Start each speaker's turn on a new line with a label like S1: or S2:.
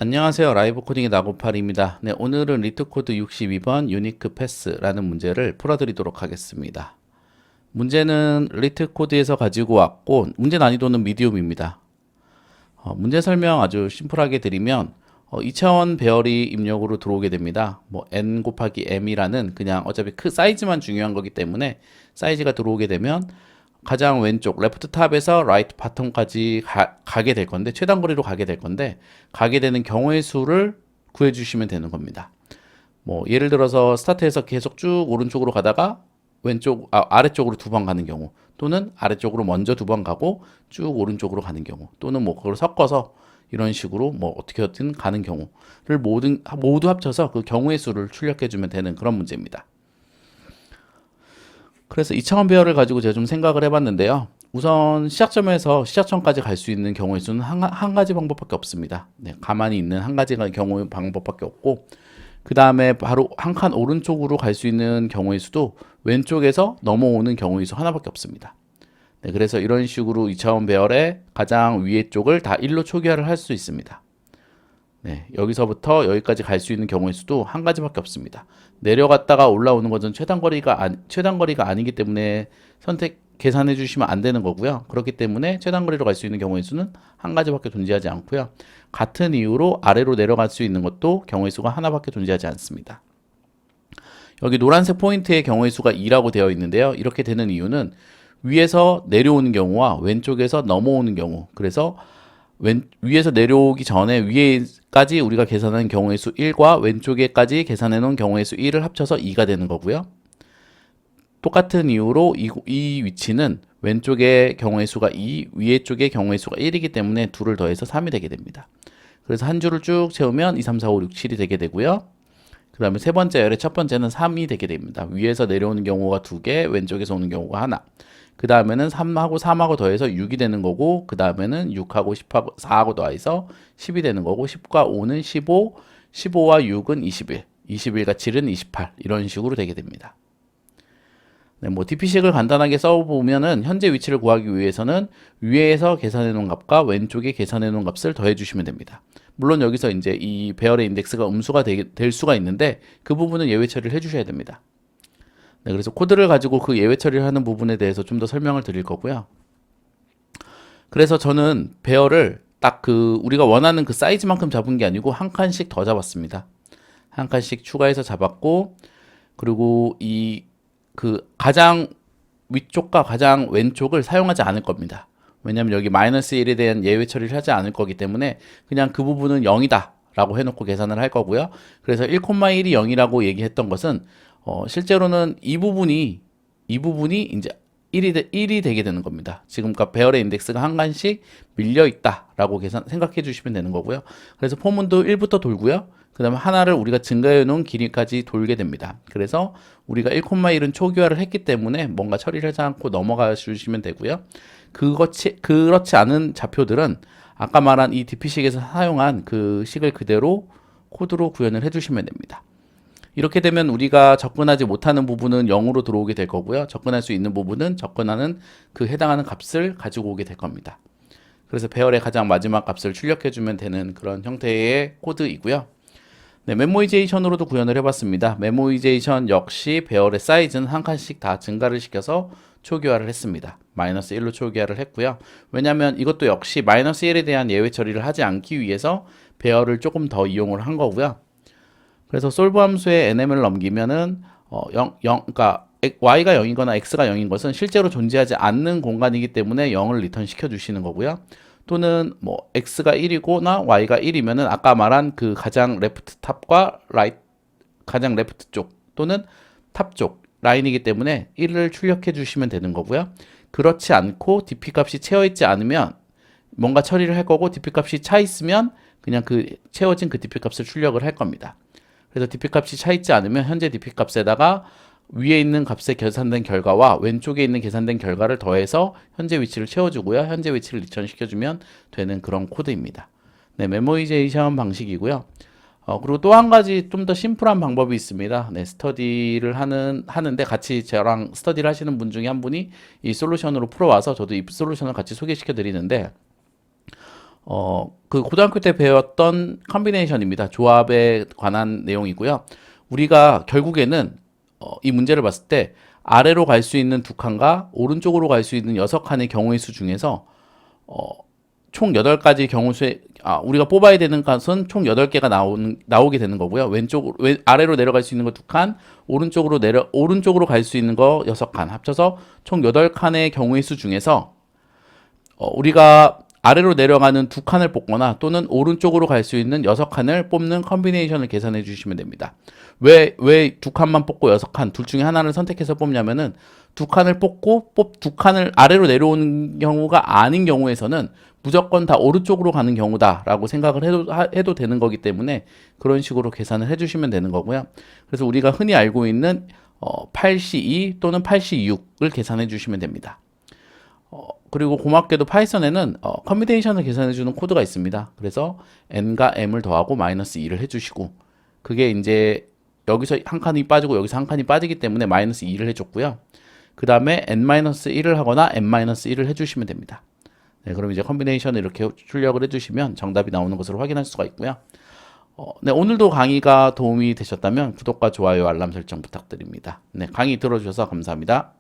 S1: 안녕하세요. 라이브 코딩의 나고팔입니다. 네, 오늘은 리트코드 62번 유니크 패스라는 문제를 풀어드리도록 하겠습니다. 문제는 리트코드에서 가지고 왔고 문제 난이도는 미디움입니다. 문제 설명 아주 심플하게 드리면 2차원 배열이 입력으로 들어오게 됩니다. n 곱하기 m이라는 그냥 어차피 사이즈만 중요한 거기 때문에 사이즈가 들어오게 되면 가장 왼쪽 레프트 탑에서 라이트 바텀까지 가게 될 건데 최단 거리로 가게 될 건데 가게 되는 경우의 수를 구해 주시면 되는 겁니다. 예를 들어서 스타트에서 계속 쭉 오른쪽으로 가다가 아래쪽으로 두 번 가는 경우, 또는 아래쪽으로 먼저 두 번 가고 쭉 오른쪽으로 가는 경우, 또는 그걸 섞어서 이런 식으로 어떻게든 가는 경우를 모두 합쳐서 그 경우의 수를 출력해 주면 되는 그런 문제입니다. 그래서 2차원 배열을 가지고 제가 좀 생각을 해봤는데요. 우선 시작점에서 시작점까지 갈 수 있는 경우의 수는 한 가지 방법밖에 없습니다. 네, 가만히 있는 한 가지 경우의 방법밖에 없고, 그 다음에 바로 한 칸 오른쪽으로 갈 수 있는 경우의 수도 왼쪽에서 넘어오는 경우의 수 하나밖에 없습니다. 네, 그래서 이런 식으로 2차원 배열의 가장 위에 쪽을 다 1로 초기화를 할 수 있습니다. 네, 여기서부터 여기까지 갈 수 있는 경우의 수도 한 가지밖에 없습니다. 내려갔다가 올라오는 것은 최단 거리가 아니기 때문에 계산해 주시면 안 되는 거고요. 그렇기 때문에 최단 거리로 갈 수 있는 경우의 수는 한 가지밖에 존재하지 않고요. 같은 이유로 아래로 내려갈 수 있는 것도 경우의 수가 하나밖에 존재하지 않습니다. 여기 노란색 포인트의 경우의 수가 2라고 되어 있는데요. 이렇게 되는 이유는 위에서 내려오는 경우와 왼쪽에서 넘어오는 경우, 그래서 위에서 내려오기 전에 위에까지 우리가 계산한 경우의 수 1과 왼쪽에까지 계산해 놓은 경우의 수 1을 합쳐서 2가 되는 거고요. 똑같은 이유로 이 위치는 왼쪽의 경우의 수가 2, 위에 쪽의 경우의 수가 1이기 때문에 2를 더해서 3이 되게 됩니다. 그래서 한 줄을 쭉 채우면 2, 3, 4, 5, 6, 7이 되게 되고요. 그 다음에 세 번째 열의 첫 번째는 3이 되게 됩니다. 위에서 내려오는 경우가 2개, 왼쪽에서 오는 경우가 하나. 그 다음에는 3하고 3하고 더해서 6이 되는 거고, 그 다음에는 6하고 10하고 4하고 더해서 10이 되는 거고, 10과 5는 15, 15와 6은 21, 21과 7은 28, 이런 식으로 되게 됩니다. 네, DP식을 간단하게 써보면은 현재 위치를 구하기 위해서는 위에서 계산해 놓은 값과 왼쪽에 계산해 놓은 값을 더해 주시면 됩니다. 물론 여기서 이제 이 배열의 인덱스가 음수가 될 수가 있는데 그 부분은 예외 처리를 해 주셔야 됩니다. 네, 그래서 코드를 가지고 그 예외 처리를 하는 부분에 대해서 좀 더 설명을 드릴 거고요. 그래서 저는 배열을 딱 우리가 원하는 그 사이즈만큼 잡은 게 아니고 한 칸씩 더 잡았습니다. 한 칸씩 추가해서 잡았고, 그리고 가장 위쪽과 가장 왼쪽을 사용하지 않을 겁니다. 왜냐면 여기 마이너스 1에 대한 예외 처리를 하지 않을 거기 때문에 그냥 그 부분은 0이다 라고 해놓고 계산을 할 거고요. 그래서 1,1이 0이라고 얘기했던 것은 실제로는 이 부분이 이제 1이 되게 되는 겁니다. 지금 배열의 인덱스가 한 칸씩 밀려 있다라고 생각해 주시면 되는 거고요. 그래서 포문도 1부터 돌고요. 그 다음에 하나를 우리가 증가해 놓은 길이까지 돌게 됩니다. 그래서 우리가 1,1은 초기화를 했기 때문에 뭔가 처리를 하지 않고 넘어가 주시면 되고요. 그렇지 않은 좌표들은 아까 말한 이 DP식에서 사용한 그 식을 그대로 코드로 구현을 해주시면 됩니다. 이렇게 되면 우리가 접근하지 못하는 부분은 0으로 들어오게 될 거고요. 접근할 수 있는 부분은 접근하는 그 해당하는 값을 가지고 오게 될 겁니다. 그래서 배열의 가장 마지막 값을 출력해주면 되는 그런 형태의 코드이고요. 네, 메모이제이션으로도 구현을 해봤습니다. 메모이제이션 역시 배열의 사이즈는 한 칸씩 다 증가를 시켜서 초기화를 했습니다. 마이너스 1로 초기화를 했고요. 왜냐하면 이것도 역시 마이너스 1에 대한 예외 처리를 하지 않기 위해서 배열을 조금 더 이용을 한 거고요. 그래서 솔브 함수에 nm을 넘기면은 그러니까 y가 0이거나 x가 0인 것은 실제로 존재하지 않는 공간이기 때문에 0을 리턴 시켜 주시는 거고요. 또는 x가 1이거나 y가 1이면은 아까 말한 그 가장 레프트 탑과 가장 레프트 쪽 또는 탑 쪽 라인이기 때문에 1을 출력해 주시면 되는 거고요. 그렇지 않고 dp 값이 채워 있지 않으면 뭔가 처리를 할 거고, dp 값이 차 있으면 그냥 채워진 그 dp 값을 출력을 할 겁니다. 그래서 dp 값이 차 있지 않으면 현재 dp 값에다가 위에 있는 값에 계산된 결과와 왼쪽에 있는 계산된 결과를 더해서 현재 위치를 채워주고요. 현재 위치를 리턴 시켜주면 되는 그런 코드입니다. 네, 메모이제이션 방식이고요. 그리고 또 한 가지 좀 더 심플한 방법이 있습니다. 네, 스터디를 하는데 같이 저랑 스터디를 하시는 분 중에 한 분이 이 솔루션으로 풀어와서 저도 이 솔루션을 같이 소개시켜 드리는데, 그 고등학교 때 배웠던 컨비네이션입니다. 조합에 관한 내용이고요. 우리가 결국에는 이 문제를 봤을 때 아래로 갈 수 있는 두 칸과 오른쪽으로 갈 수 있는 6칸의 경우의 수 중에서 총 8가지 경우 수에 우리가 뽑아야 되는 값은 총 8개가 나오게 되는 거고요. 아래로 내려갈 수 있는 거 2칸, 오른쪽으로 갈 수 있는 거 6칸 합쳐서 총 8칸의 경우의 수 중에서 우리가 아래로 내려가는 2칸을 뽑거나 또는 오른쪽으로 갈 수 있는 6칸을 뽑는 컨비네이션을 계산해 주시면 됩니다. 왜 2칸만 뽑고 6칸 둘 중에 하나를 선택해서 뽑냐면은 2칸을 뽑고 2칸을 아래로 내려오는 경우가 아닌 경우에서는 무조건 다 오른쪽으로 가는 경우다라고 생각을 해도 되는 거기 때문에 그런 식으로 계산을 해주시면 되는 거고요. 그래서 우리가 흔히 알고 있는 8C2 또는 8C6을 계산해 주시면 됩니다. 그리고 고맙게도 파이썬에는 컨비네이션을 계산해주는 코드가 있습니다. 그래서 n과 m을 더하고 마이너스 2를 해주시고 그게 이제 여기서 한 칸이 빠지고 여기서 한 칸이 빠지기 때문에 마이너스 2를 해줬고요. 그 다음에 n-1을 하거나 n-1을 해주시면 됩니다. 네, 그럼 이제 컨비네이션을 이렇게 출력을 해주시면 정답이 나오는 것으로 확인할 수가 있고요. 네, 오늘도 강의가 도움이 되셨다면 구독과 좋아요, 알람 설정 부탁드립니다. 네, 강의 들어주셔서 감사합니다.